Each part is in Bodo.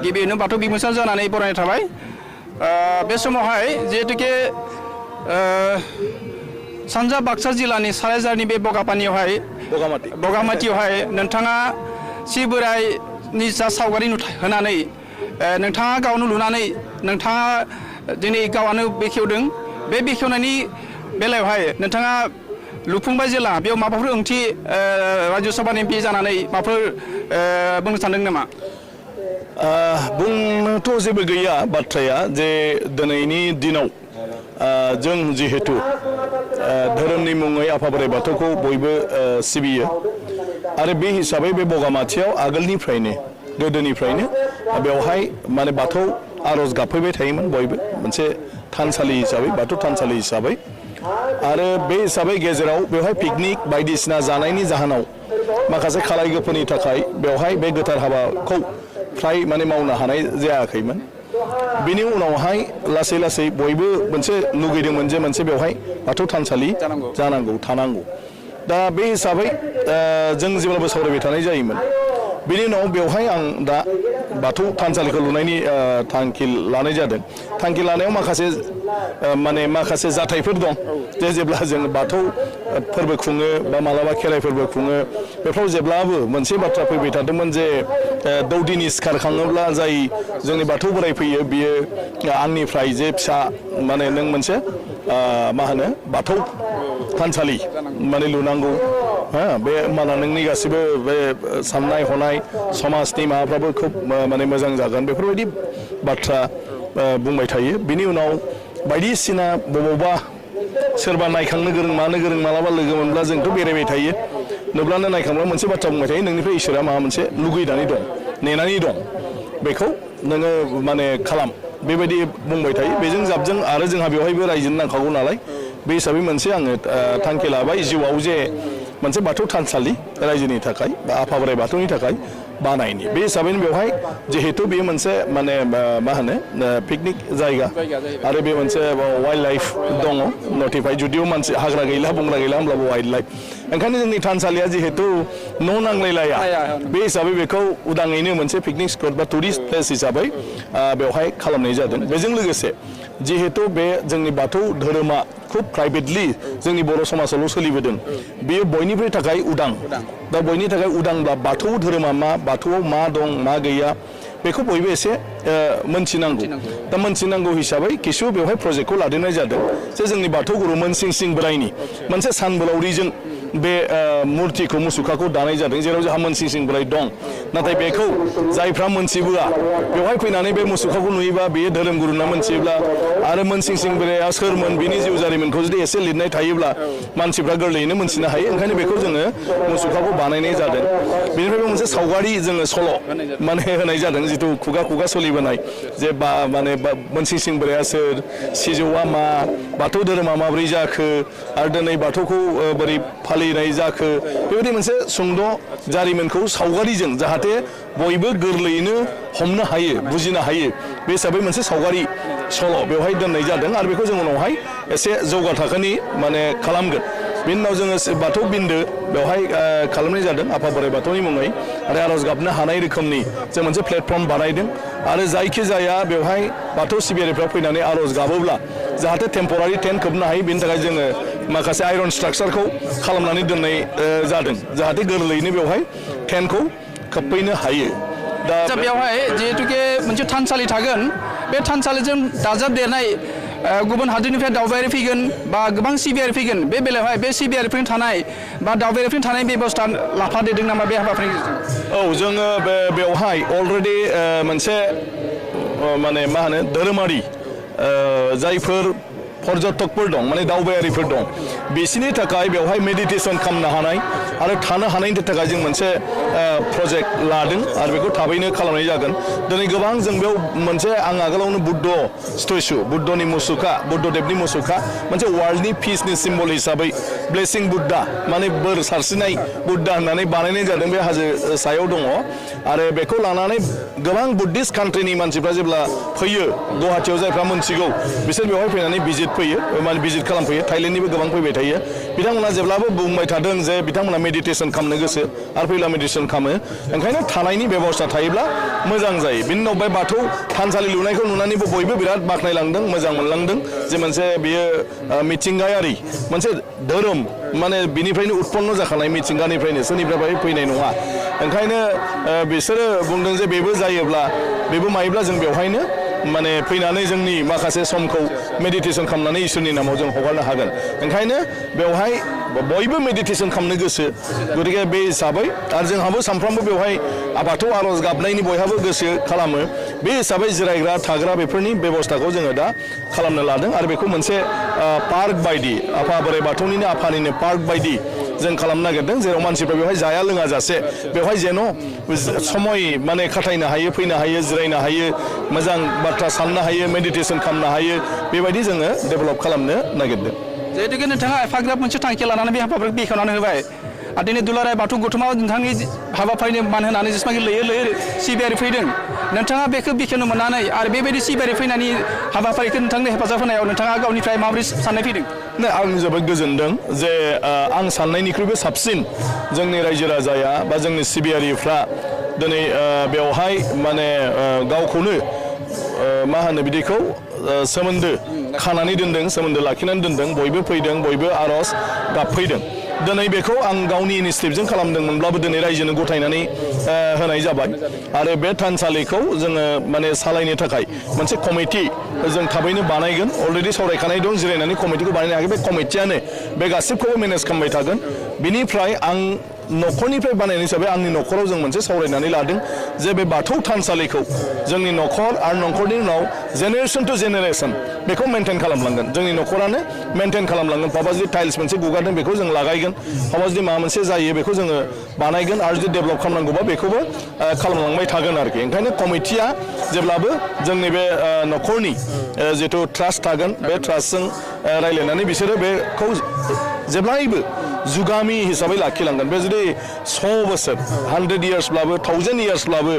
गिबियावनो बाथौ बिमुसा जानानै बरायनाय थाबाय बे समावहाय जिहेतुके सानजा बाक्सा जिल्लानि सालाइजारनि बे बगामाटियावहाय नोंथाङा सि बोराइनि जा सावगारि होनानै नोंथाङा गावनो लुनानै नोंथाङा दिनै गावआनो बेखेवदों बे बेखेवनायनि बेलायावहाय नोंथाङा लुफुंबाय जेला बेयाव माबाफोर ओंथि राज्य सभानि एमपि जानानै माबाफोर बुंनो सानदों नामा बुंनोथ' जेबो गैया बाथ्राया जे दिनैनि दिनाव जों जिहेतु धोरोमनि मुङै आफा बोराइ बाथौखौ बयबो सिबियो आरो बे हिसाबै बे बगामाथियाव आगोलनिफ्रायनो गोदोनिफ्रायनो बेवहाय माने बाथौ आरज गाबफैबाय थायोमोन बयबो मोनसे थानसालि हिसाबै बाथौ थानसालि हिसाबै आरो बे हिसाबै गेजेराव बेवहाय पिकनिक बायदिसिना जानायनि जाहोनाव माखासे खालाय गोफोरनि थाखाय बेवहाय बे गोथार हाबाखौ फ्राय माने मावनो हानाय जायाखैमोन बिनि उनावहाय लासै लासै बयबो मोनसे लुगैदोंमोन जे मोनसे बेवहाय बाथौ थानसालि जानांगौ थानांगौ दा बे हिसाबै जों जेब्लाबो सावरायबाय थानाय जायोमोन बिनि उनाव बेवहाय आं दा बाथौ थानसालिखौ लुनायनि थांखि लानाय जादों थांखि लानायाव माखासे जाथायफोर दं जे जेब्ला जों बाथौ फोरबो खुङो बा मालाबा खेराइ फोरबो खुङो बेफ्राव जेब्लाबो मोनसे बाथ्रा फैबाय थादोंमोन जे दौदिनि सिखारखाङोब्ला जाय जोंनि बाथौ बोराइ फैयो बियो आंनिफ्राय जे फिसा माने नों मोनसे मा होनो बाथौ थानसालि माने लुनांगौ बे माना नोंनि गासिबो बे साननाय हनाय समाजनि माबाफ्राबो खोब माने मोजां जागोन बेफोरबायदि बाथ्रा बुंबाय थायो बिनि उनाव बायदिसिना बबावबा सोरबा नायखांनो गोरों मानो गोरों मालाबा लोगो मोनब्ला जोंथ' बेरायबाय थायो नुब्लानो नायखांब्ला मोनसे बाथ्रा बुंबाय थायो नोंनिफ्राय इसोरा माबा मोनसे लुगैनानै दं नेनानै दं बेखौ नोङो माने खालाम बेबायदि बुंबाय थायो बेजों जाबजों आरो जोंहा बेवहायबो रायजोनो नांखागौ नालाय बे हिसाबै मोनसे आङो थांखि लाबाय जिउआव जे मोनसे बाथौ थानसालि रायजोनि थाखाय बा आफा बोराइ बाथौनि थाखाय बानायनि बे हिसाबैनो बेवहाय जिहेतु बेयो मोनसे माने मा होनो पिकनिक जायगा आरो बे मोनसे वाइल्ड लाइफ दङ नटिफाइड जुदिअ मानसि हाग्रा गैला बंग्रा गैला होमब्लाबो वाइल्ड लाइफ ओंखायनो जोंनि थानसालिया जिहेतु न' नांलायलाया बे हिसाबै बेखौ उदाङैनो मोनसे पिकनिक स्पट बा टुरिस्ट प्लेस हिसाबै बेवहाय खालामनाय जादों बेजों लोगोसे जिहेतु बे जोंनि बाथौ धोरोमा खुब प्राइभेटलि जोंनि बर' समाजावल' सोलिबोदों बेयो बयनिबो थाखाय उदां दा बयनि थाखाय उदांब्ला बाथौ धोरोमा मा बाथौआव मा दं मा गैया बेखौ बयबो एसे मोनथिनांगौ दा मोनथिनांगौ हिसाबै किसु बेवहाय प्रजेक्टखौ लादेरनाय जादों जे जोंनि बाथौ गुरु मोनसिं सिं बोराइनि मोनसे सानबोलावरिजों बे मुर्तिखौ मुसुखाखौ दानाय जादों जेराव जोंहा मोनसिं सिं बोराइ दं नाथाय बेखौ जायफ्रा मोनथिबोआ बेवहाय फैनानै बे मुसुखाखौ नुयोबा बेयो धोरोम गुरुना मोनथियोब्ला आरो मोनसिं सिं बोराइआ सोरमोन बिनि जिउ जारिमिनखौ जुदि एसे लिरनाय थायोब्ला मानसिफ्रा गोरलैयैनो मोनथिनो हायो ओंखायनो बेखौ जोङो मुसुखाखौ बानायनाय जादों बेनिफ्रायबो मोनसे सावगारि जोङो सल' माने होनाय जादों जिथु खुगा खुगा सोलिबोनाय जे माने मोनसिं सिं बोराइआ सोर सिजौआ मा बाथौ धोरोमा माबोरै जाखो आरो दिनै बाथौखौ बोरै फालिनाय जाखो बेबायदि मोनसे सुंद' जारिमिनखौ सावगारिजों जाहाथे बयबो गोरलैयैनो हमनो हायो बुजिनो हायो बे हिसाबै मोनसे सावगारि सल' बेवहाय दोननाय जादों आरो बेखौ जों उनावहाय एसे जौगा थाखोनि माने खालामगोन बिनि उनाव जोङो बाथौ बिन्दो बेवहाय खालामनाय जादों आफा बोराइ बाथौनि मुङै आरो आरज गाबनो हानाय रोखोमनि जों मोनसे प्लेटफर्म बानायदों आरो जायखि जाया बेवहाय बाथौ सिबियारिफ्रा फैनानै आरज गाबोब्ला जाहाथे टेम्परारि टेन्ट खोबनो हायो बेनि थाखाय जोङो माखासे आइरन स्ट्राक्चारखौ खालामनानै दोननाय जादों जाहाथे गोरलैयैनो बेवहाय टेन्टखौ खोबफैनो हायो दा बेवहाय जिहेतुके मोनसे थानसालि थागोन बे थानसालिजों दाजाबदेरनाय गुबुन हादोरनिफ्राय दावबायारि फैगोन बा गोबां सिबियारि फैगोन बे बेलायावहाय बे सिबियारिफोरनि थानाय बा दावबायारिफोरनि थानाय बेबस्था लाफादेरदों नामा बे हाबाफारिनि गेजेरजों औ जोङो बेवहाय अलरेडि मोनसे माने मा होनो धोरोमारि जायफोर पर्यटकफोर दं माने दावबायारिफोर दं बिसोरनि थाखाय बेवहाय मेडिटेसन खालामनो हानाय आरो थानो हानायनि थाखाय जों मोनसे प्रजेक्ट लादों आरो बेखौ थाबैनो खालामनाय जागोन दिनै गोबां जों बेयाव मोनसे आं आगोलावनो बुद्ध स्टेचु बुद्धनि मुसुखा बुद्धदेबनि मुसुखा मोनसे वर्ल्डनि पिसनि सिम्बल हिसाबै ब्लेसिं बुद्धा माने बोर सारस्रिनाय बुद्धा होननानै बानायनाय जादों बे हाजो सायाव दङ आरो बेखौ लानानै गोबां बुद्धिस्ट कान्ट्रिनि मानसिफ्रा जेब्ला फैयो गुवाहाटियाव जायफ्रा मोनथिगौ बिसोर बेवहाय फैनानै भिजिट भिजिट फैयो माने भिजिट खालामफैयो थाइलेण्डनिबो गोबां फैबाय थायो बिथांमोना जेब्लाबो बुंबाय थादों जे बिथांमोना मेडिटेसन खालामनो गोसो आरो फैब्ला मेडिटेसन खालामो ओंखायनो थानायनि बेबस्था थायोब्ला मोजां जायो बिनि उनाव बे बाथौ थानसालि लुनायखौ नुनानैबो बयबो बिराद बाख्नायलांदों मोजां मोनलांदों जे मोनसे बियो मिथिंगायारि मोनसे धोरोम माने बिनिफ्रायनो उत्पन्न जाखानाय मिथिंगानिफ्रायनो सोरनिफ्राय फैनाय नङा ओंखायनो बिसोरो बुंदों जे बेबो जायोब्ला बेबो मायोब्ला जों बेवहायनो माने फैनानै जोंनि माखासे समखौ मेडिटेसन खालामनानै इसोरनि नामाव जों हगारनो हागोन ओंखायनो बेवहाय बयबो मेडिटेसन खालामनो गोसो गतिके बे हिसाबै आरो जोंहाबो सानफ्रामबो बेवहाय बाथौ आर'ज गाबनायनि बयहाबो गोसो खालामो बे हिसाबै जिरायग्रा थाग्रा बेफोरनि बेबस्थाखौ जोङो दा खालामनो लादों आरो बेखौ मोनसे पार्क बायदि आफा बोराइ बाथौनिनो आफानिनो पार्क बायदि जों खालामनो नागिरदों जेराव मानसिफ्रा बेवहाय जाया लोङा जासे बेवहाय जेन' समय माने खाथायनो हायो फैनो हायो जिरायनो हायो मोजां बाथ्रा साननो हायो मेडिटेसन खालामनो हायो बेबायदि जोङो डेभेलप खालामनो नागिरदों जिहेतुके नोंथाङा एफाग्राब मोनसे थांखि लानानै बे हाबाफारिखौ बेखेवनानै होबाय आरो दिनै दुलाराय बाथौ गौथुमाव नोंथांनि हाबाफारिनो मान होनानै जेसेबांखि लैहोर सिबियारि फैदों नोंथाङा बेखौ बेखेवनो मोननानै आरो बेबायदि सिबियारि फैनायनि हाबाफारिखौ नोंथांनो हेफाजाब होनायाव नोंथाङा गावनिफ्राय माबोरै साननाय फैदों आं जोबोद गोजोनदों जे आं साननायनिख्रुइबो साबसिन जोंनि रायजो राजाया बा जोंनि सिबियारिफ्रा दिनै बेवहाय माने गावखौनो मा होनो बिदिखौ सोमोन्दो खानानै दोनदों सोमोन्दो लाखिनानै दोनदों बयबो फैदों बयबो आर'ज गाबफैदों दिनै बेखौ आं गावनि इनिसियेटिभजों खालामदोंमोनब्लाबो दिनै रायजोनो गथायनानै होनाय जाबाय आरो बे थानसालिखौ जोङो माने सालायनो थाखाय मोनसे कमिटि जों थाबैनो बानायगोन अलरेडि सावरायखानाय दं जिरायनानै कमिटिखौ बानायनो हायाखै बे कमिटियानो बे गासिबखौबो मेनेज खालामबाय थागोन बिनिफ्राय आं न'खरनिफ्राय बानायनाय हिसाबै आंनि न'खराव जों मोनसे सावरायनानै लादों जे बे बाथौ थानसालिखौ जोंनि न'खर आरो न'खरनि उनाव जेनेरेसन टु जेनेरेसन बेखौ मेनटेन खालामलांगोन जोंनि न'खरानो मेनटेन खालामलांगोन बबेबा जुदि टाइल्स मोनसे गुगारदों बेखौ जों लागायगोन बबेबा जुदि माबा मोनसे जायो बेखौ जोङो बानायगोन आरो जुदि डेभेलप खालामनांगौबा बेखौबो खालामलांबाय थागोन आरोखि ओंखायनो कमिटिया जेब्लाबो जोंनि बे न'खरनि जिथु ट्रास्ट थागोन बे ट्रास्टजों रायज्लायनानै बिसोरो बेखौ जेब्लायबो जुगामि हिसाबै लाखिलांगोन बे जुदि 100 बोसोर 100 इयार्सब्लाबो 1000 इयार्सब्लाबो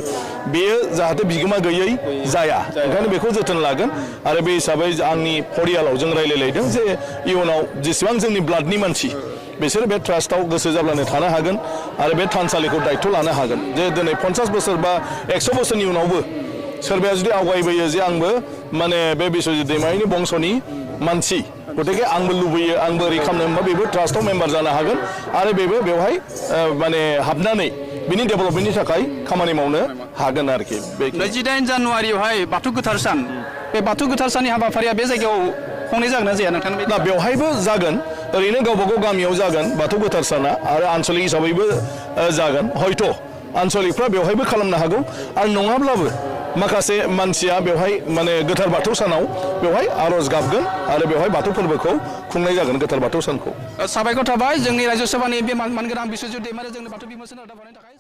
बेयो जाहाथे बिगोमा गैयै जाया ओंखायनो बेखौ जोथोन लागोन आरो बे हिसाबै आंनि फरियालाव जों रायलायलायदों जे इयुनाव जेसेबां जोंनि ब्लाडनि मानसि बिसोरो बे ट्रास्टआव गोसो जाब्लानो थानो हागोन आरो बे थानसालिखौ दायथ' लानो हागोन जे दिनै 50 बोसोर बा 100 बोसोरनि उनावबो सोरबाया जुदि आवगायबोयो जे आंबो माने बे बिश्वजित दैमारिनि बंस'नि मानसि गतिके आंबो लुबैयो आंबो ओरै खालामनो होनबा बेबो ट्रास्टआव मेम्बार जानो हागोन आरो बेबो बेवहाय माने हाबनानै बिनि डेभेलपमेन्टनि थाखाय खामानि मावनो हागोन आरोखि 28 जानुवारियावहाय बाथौ गोथार सान बे बाथौ गोथार साननि हाबाफारिया बे जायगायाव खुंनाय जागोन ना जाया नोंथां दा बेवहायबो जागोन ओरैनो गावबागाव गामियाव जागोन बाथौ गोथार साना आरो आन्चलिक हिसाबैबो जागोन हयथ' आन्चलिकफ्रा बेवहायबो खालामनो हागौ आरो नङाब्लाबो माखासे मानसिया बेवहाय माने गोथार बाथौ सानाव बेवहाय आर'ज गाबगोन आरो बेवहाय बाथौ फोरबोखौ खुंनाय जागोन गोथार बाथौ सानखौ साबायखर थाबाय जोंनि रायजो सभानि बे मानगोनां बिश्वजित दैमारि जोंनो बाथौ बिमुं होनायनि थाखाय